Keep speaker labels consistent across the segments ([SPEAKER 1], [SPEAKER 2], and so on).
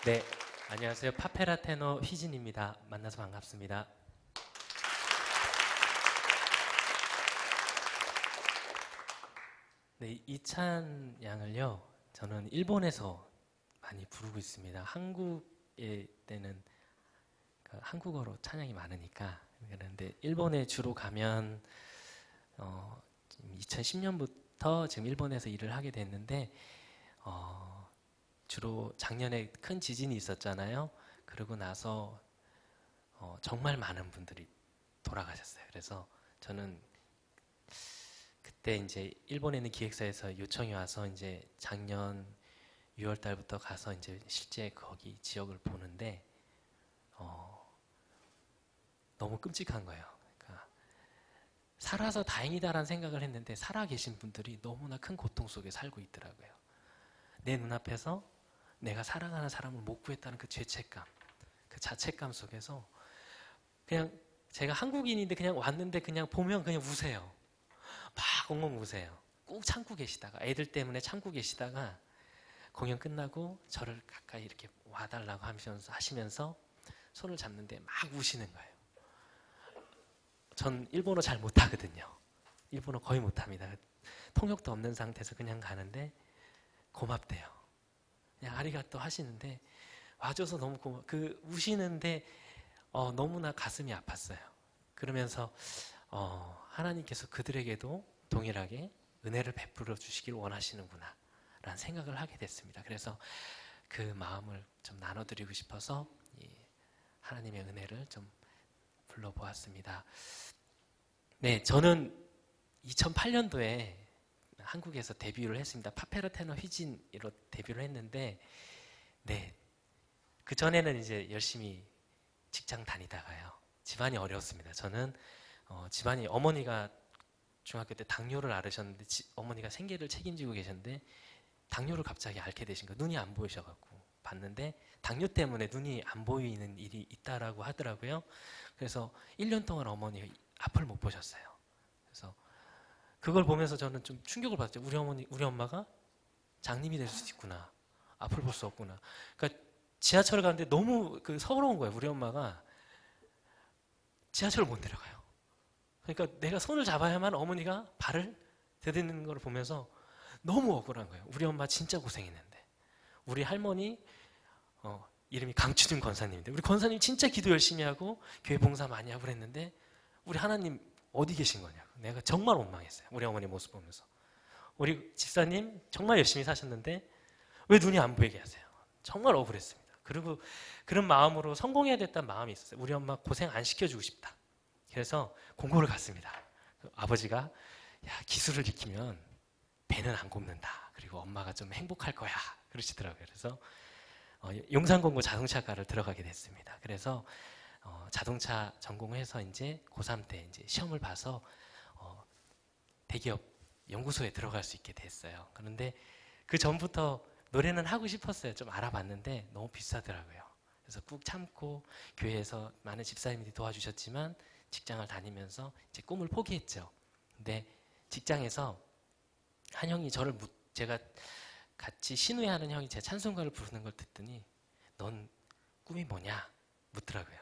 [SPEAKER 1] 네, 안녕하세요. 파페라 테너 휘진입니다. 만나서 반갑습니다. 네, 이 찬양을요, 저는 일본에서 많이 부르고 있습니다. 한국에 때는 한국어로 찬양이 많으니까. 그런데 일본에 주로 가면 2010년부터 지금 일본에서 일을 하게 됐는데 주로 작년에 큰 지진이 있었잖아요. 그러고 나서 정말 많은 분들이 돌아가셨어요. 그래서 저는 그때 이제 일본에 있는 기획사에서 요청이 와서 이제 작년 6월 달부터 가서 이제 실제 거기 지역을 보는데 너무 끔찍한 거예요. 그러니까 살아서 다행이다라는 생각을 했는데 살아 계신 분들이 너무나 큰 고통 속에 살고 있더라고요. 내 눈앞에서 내가 사랑하는 사람을 못 구했다는 그 죄책감, 그 자책감 속에서 그냥 제가 한국인인데 그냥 왔는데 그냥 보면 그냥 우세요. 막 엉엉 우세요. 꾹 참고 계시다가 애들 때문에 참고 계시다가 공연 끝나고 저를 가까이 이렇게 와달라고 하시면서 손을 잡는데 막 우시는 거예요. 전 일본어 잘 못하거든요. 일본어 거의 못합니다. 통역도 없는 상태에서 그냥 가는데 고맙대요. 그냥 아리가또 하시는데 와줘서 너무 그 우시는데 너무나 가슴이 아팠어요. 그러면서 하나님께서 그들에게도 동일하게 은혜를 베풀어 주시길 원하시는구나 라는 생각을 하게 됐습니다. 그래서 그 마음을 좀 나눠드리고 싶어서 하나님의 은혜를 좀 불러보았습니다. 네, 저는 2008년도에 한국에서 데뷔를 했습니다. 파페라 테너 휘진으로 데뷔를 했는데, 네, 그 전에는 이제 열심히 직장 다니다가요. 집안이 어려웠습니다. 저는 집안이 어머니가 중학교 때 당뇨를 앓으셨는데 어머니가 생계를 책임지고 계셨는데 당뇨를 갑자기 앓게 되신 거예요. 눈이 안 보이셔갖고 봤는데 당뇨 때문에 눈이 안 보이는 일이 있다라고 하더라고요. 그래서 1년 동안 어머니가 앞을 못 보셨어요. 그래서 그걸 보면서 저는 좀 충격을 받았죠. 우리 엄마가 장님이 될 수 있구나. 앞을 볼 수 없구나. 그러니까 지하철을 가는데 너무 서러운 거예요. 우리 엄마가 지하철을 못 내려가요. 그러니까 내가 손을 잡아야만 어머니가 발을 디디는 걸 보면서 너무 억울한 거예요. 우리 엄마 진짜 고생했는데. 우리 할머니 이름이 강추준 권사님인데 우리 권사님 진짜 기도 열심히 하고 교회 봉사 많이 하고 그랬는데 우리 하나님 어디 계신 거냐고. 내가 정말 원망했어요. 우리 어머니 모습 보면서. 우리 집사님 정말 열심히 사셨는데 왜 눈이 안 보이게 하세요? 정말 억울했습니다. 그리고 그런 마음으로 성공해야 됐다는 마음이 있었어요. 우리 엄마 고생 안 시켜주고 싶다. 그래서 공고를 갔습니다. 아버지가 야, 기술을 익히면 배는 안 곱는다. 그리고 엄마가 좀 행복할 거야. 그러시더라고요. 그래서 용산공고 자동차과를 들어가게 됐습니다. 그래서 자동차 전공해서 이제 고3 때 이제 시험을 봐서 대기업 연구소에 들어갈 수 있게 됐어요. 그런데 그 전부터 노래는 하고 싶었어요. 좀 알아봤는데 너무 비싸더라고요. 그래서 꾹 참고 교회에서 많은 집사님들이 도와주셨지만 직장을 다니면서 이제 꿈을 포기했죠. 근데 직장에서 한 형이 제가 같이 신우회하는 형이 제 찬송가를 부르는 걸 듣더니 넌 꿈이 뭐냐 묻더라고요.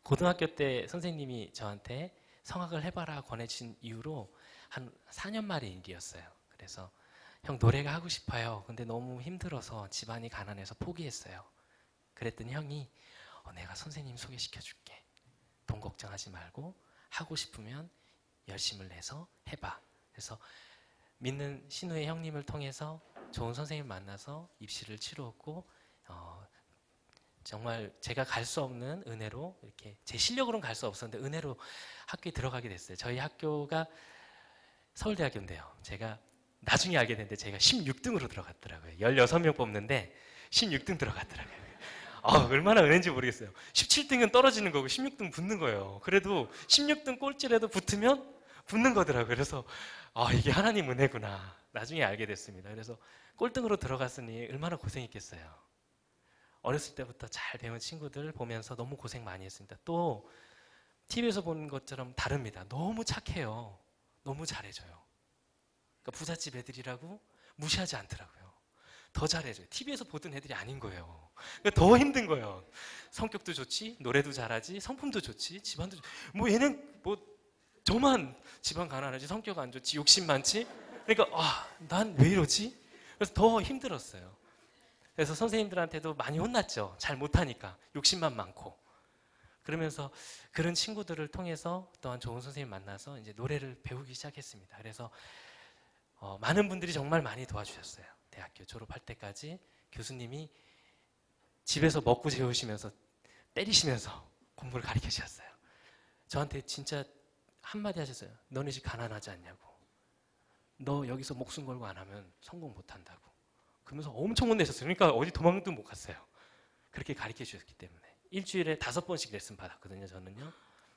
[SPEAKER 1] 고등학교 때 선생님이 저한테 성악을 해봐라 권해주신 이후로 한 4년 만의 일이었어요. 그래서 형 노래가 하고 싶어요. 근데 너무 힘들어서 집안이 가난해서 포기했어요. 그랬더니 형이 내가 선생님 소개시켜 줄게. 돈 걱정하지 말고 하고 싶으면 열심을 내서 해봐. 그래서 믿는 신우의 형님을 통해서 좋은 선생님 만나서 입시를 치루었고 정말 제가 갈 수 없는 은혜로 이렇게 제 실력으로는 갈 수 없었는데 은혜로 학교에 들어가게 됐어요. 저희 학교가 서울대학교인데요. 제가 나중에 알게 됐는데 제가 16등으로 들어갔더라고요. 16명 뽑는데 16등 들어갔더라고요. 얼마나 은혜인지 모르겠어요. 17등은 떨어지는 거고 16등 붙는 거예요. 그래도 16등 꼴찌라도 붙으면 붙는 거더라고요. 그래서 이게 하나님 은혜구나. 나중에 알게 됐습니다. 그래서 꼴등으로 들어갔으니 얼마나 고생했겠어요. 어렸을 때부터 잘 배운 친구들 보면서 너무 고생 많이 했습니다. 또 TV에서 보는 것처럼 다릅니다. 너무 착해요. 너무 잘해줘요. 그러니까 부잣집 애들이라고 무시하지 않더라고요. 더 잘해줘요. TV에서 보던 애들이 아닌 거예요. 그러니까 더 힘든 거예요. 성격도 좋지, 노래도 잘하지, 성품도 좋지, 집안도 뭐 얘는 뭐 저만 집안 가난하지, 성격 안 좋지, 욕심 많지. 그러니까 난 왜 이러지? 그래서 더 힘들었어요. 그래서 선생님들한테도 많이 혼났죠. 잘 못하니까 욕심만 많고. 그러면서 그런 친구들을 통해서 또한 좋은 선생님 만나서 이제 노래를 배우기 시작했습니다. 그래서 많은 분들이 정말 많이 도와주셨어요. 대학교 졸업할 때까지 교수님이 집에서 먹고 재우시면서 때리시면서 공부를 가르쳐 주셨어요. 저한테 진짜 한마디 하셨어요. 너네 집 가난하지 않냐고. 너 여기서 목숨 걸고 안 하면 성공 못 한다고. 그러면서 엄청 혼내셨어요. 그러니까 어디 도망도 못 갔어요. 그렇게 가르쳐 주셨기 때문에. 일주일에 5번씩 레슨 받았거든요. 저는요.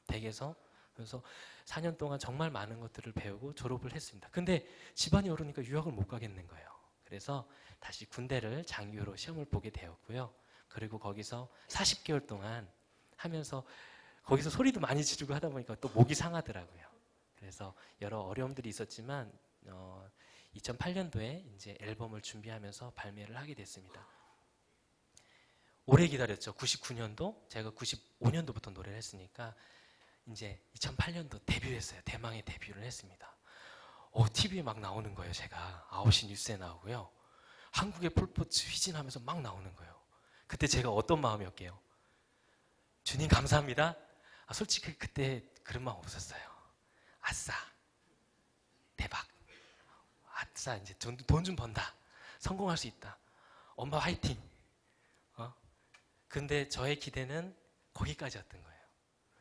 [SPEAKER 1] 댁에서. 그래서 4년 동안 정말 많은 것들을 배우고 졸업을 했습니다. 근데 집안이 어려우니까 유학을 못 가겠는 거예요. 그래서 다시 군대를 장교로 시험을 보게 되었고요. 그리고 거기서 40개월 동안 하면서 거기서 소리도 많이 지르고 하다 보니까 또 목이 상하더라고요. 그래서 여러 어려움들이 있었지만 2008년도에 이제 앨범을 준비하면서 발매를 하게 됐습니다. 오래 기다렸죠. 99년도 제가 95년도부터 노래를 했으니까 이제 2008년도 데뷔했어요. 대망의 데뷔를 했습니다. TV에 막 나오는 거예요. 제가 9시 뉴스에 나오고요. 한국의 폴포츠 휘진하면서 막 나오는 거예요. 그때 제가 어떤 마음이었게요? 주님 감사합니다. 솔직히 그때 그런 마음 없었어요. 아싸 대박, 아싸 이제 돈 좀 번다, 성공할 수 있다, 엄마 화이팅. 근데 저의 기대는 거기까지였던 거예요.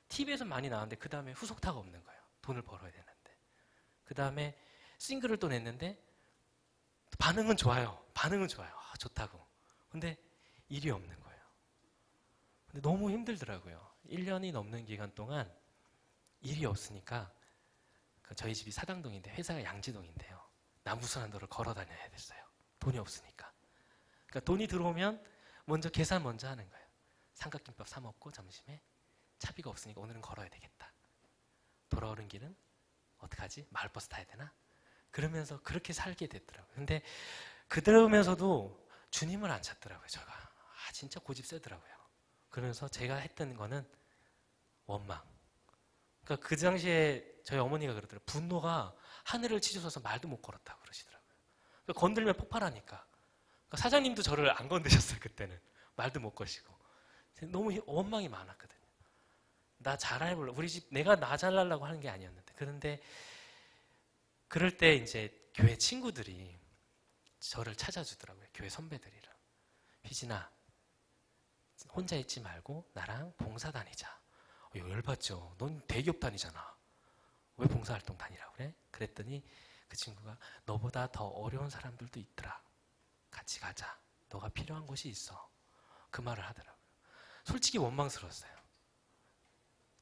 [SPEAKER 1] TV에서 많이 나왔는데 그 다음에 후속타가 없는 거예요. 돈을 벌어야 되는데. 그 다음에 싱글을 또 냈는데 반응은 좋아요. 반응은 좋아요. 좋다고. 근데 일이 없는 거예요. 근데 너무 힘들더라고요. 1년이 넘는 기간 동안 일이 없으니까 저희 집이 사당동인데 회사가 양지동인데요. 남부순환도를 걸어 다녀야 됐어요. 돈이 없으니까. 그러니까 돈이 들어오면 먼저 계산 먼저 하는 거예요. 삼각김밥 사 먹고 점심에 차비가 없으니까 오늘은 걸어야 되겠다. 돌아오는 길은 어떡하지? 마을버스 타야 되나? 그러면서 그렇게 살게 됐더라고요. 근데 그러면서도 주님을 안 찾더라고요. 제가 진짜 고집 세더라고요. 그러면서 제가 했던 거는 원망. 그러니까 그 당시에 저희 어머니가 그러더라고요. 분노가 하늘을 치솟아서 말도 못 걸었다고 그러시더라고요. 그러니까 건들면 폭발하니까. 그러니까 사장님도 저를 안 건드셨어요. 그때는. 말도 못 거시고. 너무 원망이 많았거든요. 나 잘해보려고. 우리 집 내가 나 잘하려고 하는 게 아니었는데. 그런데 그럴 때 이제 교회 친구들이 저를 찾아주더라고요. 교회 선배들이랑. 휘진아, 혼자 있지 말고 나랑 봉사 다니자. 열받죠. 넌 대기업 다니잖아. 왜 봉사활동 다니라고 그래? 그랬더니 그 친구가 너보다 더 어려운 사람들도 있더라. 같이 가자. 너가 필요한 곳이 있어. 그 말을 하더라고요. 솔직히 원망스러웠어요.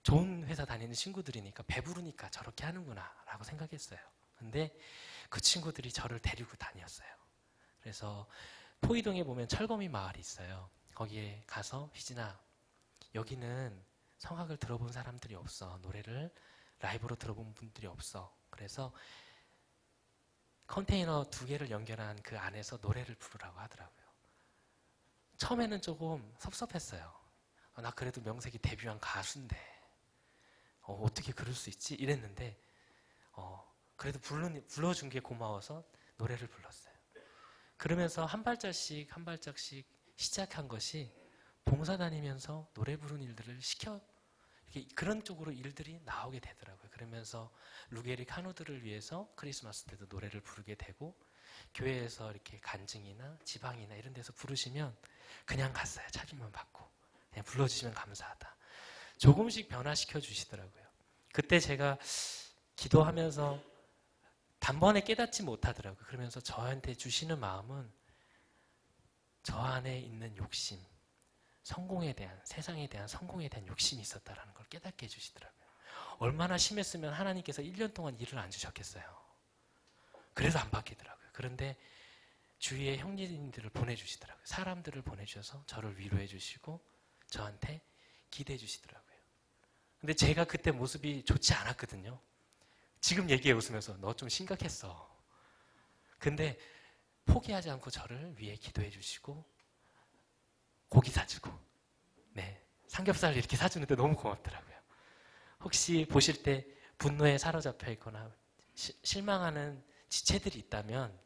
[SPEAKER 1] 좋은 회사 다니는 친구들이니까 배부르니까 저렇게 하는구나 라고 생각했어요. 근데 그 친구들이 저를 데리고 다녔어요. 그래서 포이동에 보면 철거미 마을이 있어요. 거기에 가서 휘진아, 여기는 성악을 들어본 사람들이 없어. 노래를 라이브로 들어본 분들이 없어. 그래서 컨테이너 2개를 연결한 그 안에서 노래를 부르라고 하더라고요. 처음에는 조금 섭섭했어요. 나 그래도 명색이 데뷔한 가수인데 어떻게 그럴 수 있지? 이랬는데 그래도 불러준 게 고마워서 노래를 불렀어요. 그러면서 한 발짝씩 한 발짝씩 시작한 것이 봉사 다니면서 노래 부르는 일들을 그런 쪽으로 일들이 나오게 되더라고요. 그러면서 루게리 카누들을 위해서 크리스마스 때도 노래를 부르게 되고, 교회에서 이렇게 간증이나 지방이나 이런 데서 부르시면 그냥 갔어요. 차비만 받고 그냥 불러주시면 감사하다. 조금씩 변화시켜 주시더라고요. 그때 제가 기도하면서 단번에 깨닫지 못하더라고요. 그러면서 저한테 주시는 마음은 저 안에 있는 욕심, 성공에 대한, 세상에 대한 성공에 대한 욕심이 있었다는 걸 깨닫게 해주시더라고요. 얼마나 심했으면 하나님께서 1년 동안 일을 안 주셨겠어요. 그래도 안 바뀌더라고요. 그런데 주위에 형제님들을 보내주시더라고요. 사람들을 보내주셔서 저를 위로해 주시고 저한테 기대해 주시더라고요. 근데 제가 그때 모습이 좋지 않았거든요. 지금 얘기해 웃으면서 너 좀 심각했어. 근데 포기하지 않고 저를 위해 기도해 주시고 고기 사주고 네, 삼겹살 이렇게 사주는데 너무 고맙더라고요. 혹시 보실 때 분노에 사로잡혀 있거나 실망하는 지체들이 있다면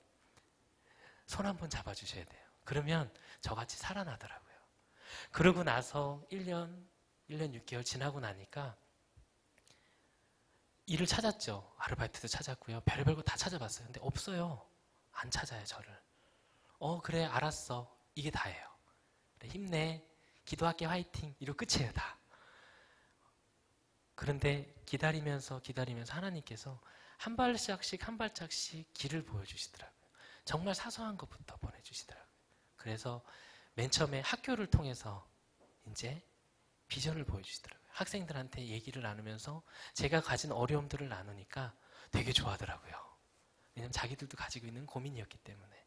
[SPEAKER 1] 손 한번 잡아주셔야 돼요. 그러면 저같이 살아나더라고요. 그러고 나서 1년 6개월 지나고 나니까 일을 찾았죠. 아르바이트도 찾았고요. 별의별 거 다 찾아봤어요. 근데 없어요. 안 찾아요, 저를. 그래, 알았어. 이게 다예요. 그래, 힘내. 기도할게, 화이팅. 이러고 끝이에요, 다. 그런데 기다리면서 하나님께서 한 발짝씩 한 발짝씩 길을 보여주시더라고요. 정말 사소한 것부터 보내주시더라고요. 그래서 맨 처음에 학교를 통해서 이제 비전을 보여주시더라고요. 학생들한테 얘기를 나누면서 제가 가진 어려움들을 나누니까 되게 좋아하더라고요. 왜냐면 자기들도 가지고 있는 고민이었기 때문에.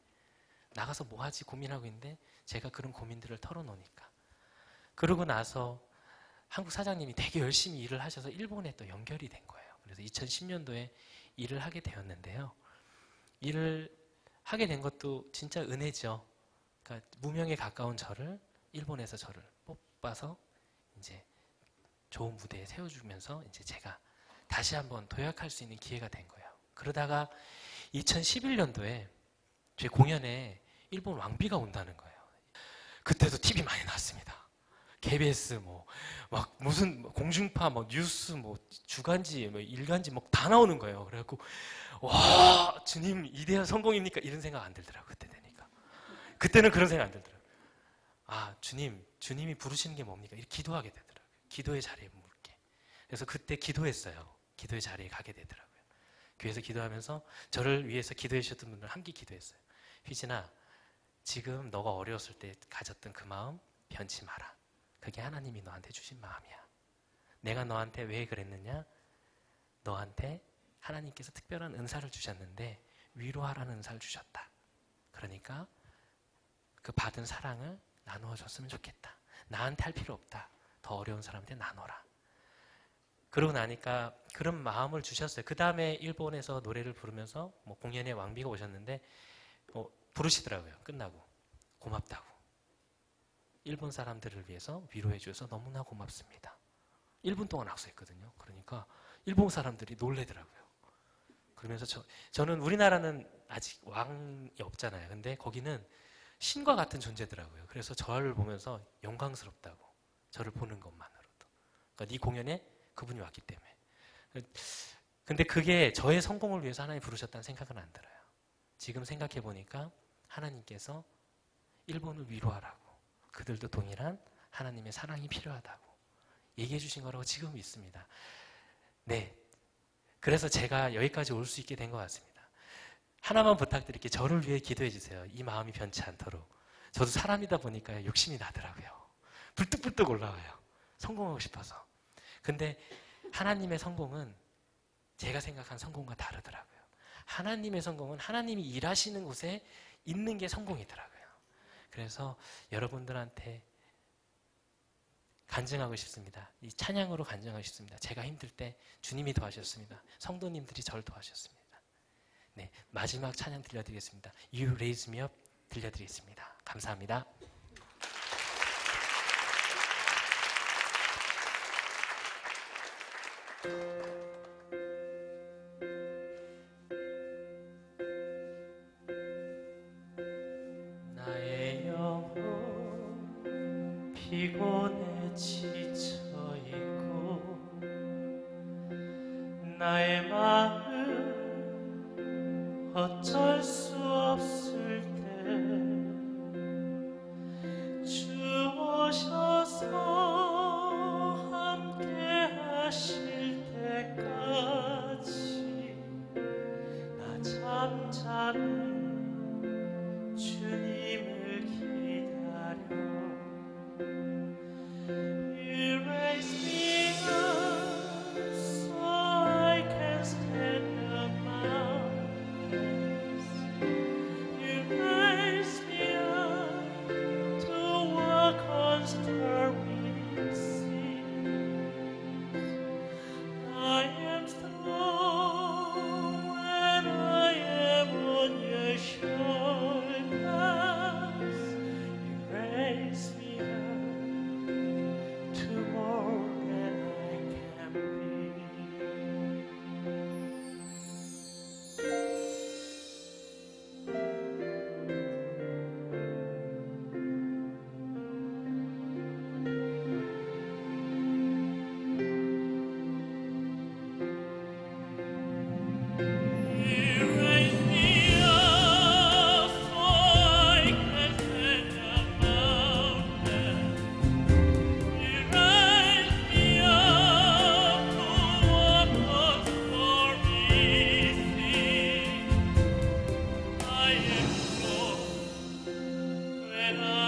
[SPEAKER 1] 나가서 뭐 하지 고민하고 있는데 제가 그런 고민들을 털어놓으니까. 그러고 나서 한국 사장님이 되게 열심히 일을 하셔서 일본에 또 연결이 된 거예요. 그래서 2010년도에 일을 하게 되었는데요. 일을 하게 된 것도 진짜 은혜죠. 그러니까 무명에 가까운 저를 일본에서 저를 뽑아서 이제 좋은 무대에 세워주면서 이제 제가 다시 한번 도약할 수 있는 기회가 된 거예요. 그러다가 2011년도에 제 공연에 일본 왕비가 온다는 거예요. 그때도 TV 많이 나왔습니다. KBS 막 무슨 공중파 뉴스 주간지 일간지 다 나오는 거예요. 그래갖고 와 주님 이대한 성공입니까? 이런 생각 안 들더라고요. 그때 되니까. 그때는 그런 생각 안 들더라고요. 아 주님이 부르시는 게 뭡니까? 이렇게 기도하게 되더라고요. 기도의 자리에 묵게. 그래서 그때 기도했어요. 기도의 자리에 가게 되더라고요. 교회에서 기도하면서 저를 위해서 기도해 주셨던 분들 함께 기도했어요. 휘진아 지금 너가 어려웠을 때 가졌던 그 마음 변치 마라. 그게 하나님이 너한테 주신 마음이야. 내가 너한테 왜 그랬느냐? 너한테 하나님께서 특별한 은사를 주셨는데 위로하라는 은사를 주셨다. 그러니까 그 받은 사랑을 나누어 줬으면 좋겠다. 나한테 할 필요 없다. 더 어려운 사람한테 나눠라. 그러고 나니까 그런 마음을 주셨어요. 그 다음에 일본에서 노래를 부르면서 공연에 왕비가 오셨는데 부르시더라고요. 끝나고 고맙다고. 일본 사람들을 위해서 위로해 주셔서 너무나 고맙습니다. 1분 동안 악수했거든요. 그러니까 일본 사람들이 놀래더라고요. 그러면서 저는 우리나라는 아직 왕이 없잖아요. 근데 거기는 신과 같은 존재더라고요. 그래서 저를 보면서 영광스럽다고. 저를 보는 것만으로도. 그러니까 네 공연에 그분이 왔기 때문에. 근데 그게 저의 성공을 위해서 하나님 부르셨다는 생각은 안 들어요. 지금 생각해 보니까 하나님께서 일본을 위로하라고. 그들도 동일한 하나님의 사랑이 필요하다고 얘기해 주신 거라고 지금 믿습니다. 네. 그래서 제가 여기까지 올 수 있게 된 것 같습니다. 하나만 부탁드릴게요. 저를 위해 기도해 주세요. 이 마음이 변치 않도록. 저도 사람이다 보니까 욕심이 나더라고요. 불뚝불뚝 올라와요. 성공하고 싶어서. 근데 하나님의 성공은 제가 생각한 성공과 다르더라고요. 하나님의 성공은 하나님이 일하시는 곳에 있는 게 성공이더라고요. 그래서 여러분들한테 간증하고 싶습니다. 이 찬양으로 간증하고 싶습니다. 제가 힘들 때 주님이 도와주셨습니다. 성도님들이 저를 도와주셨습니다. 네, 마지막 찬양 들려드리겠습니다. You Raise Me Up 들려드리겠습니다. 감사합니다. 나의 영혼 피곤해 지쳐있고 나의 마음 어쩔 수 없을 때 주 오셔서 함께 하실 때까지 나 잠자는 주님을 기다려 You raise me up so I can stand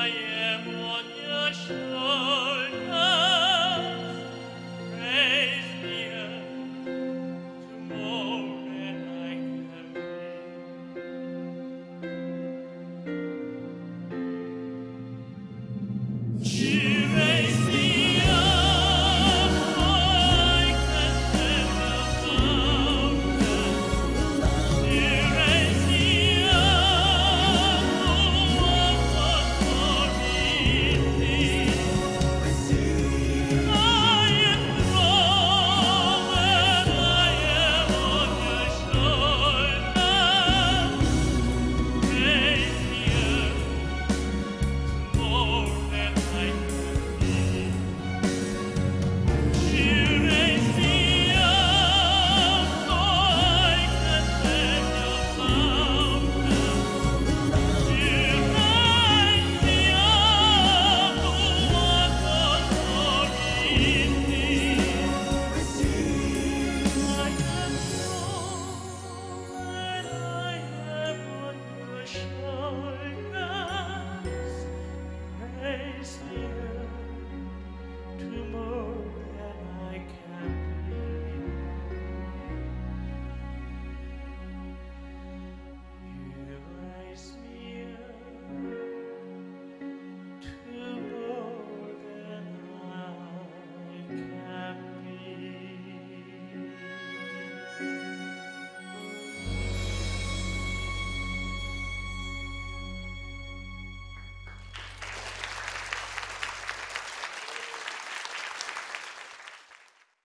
[SPEAKER 2] 也不接受。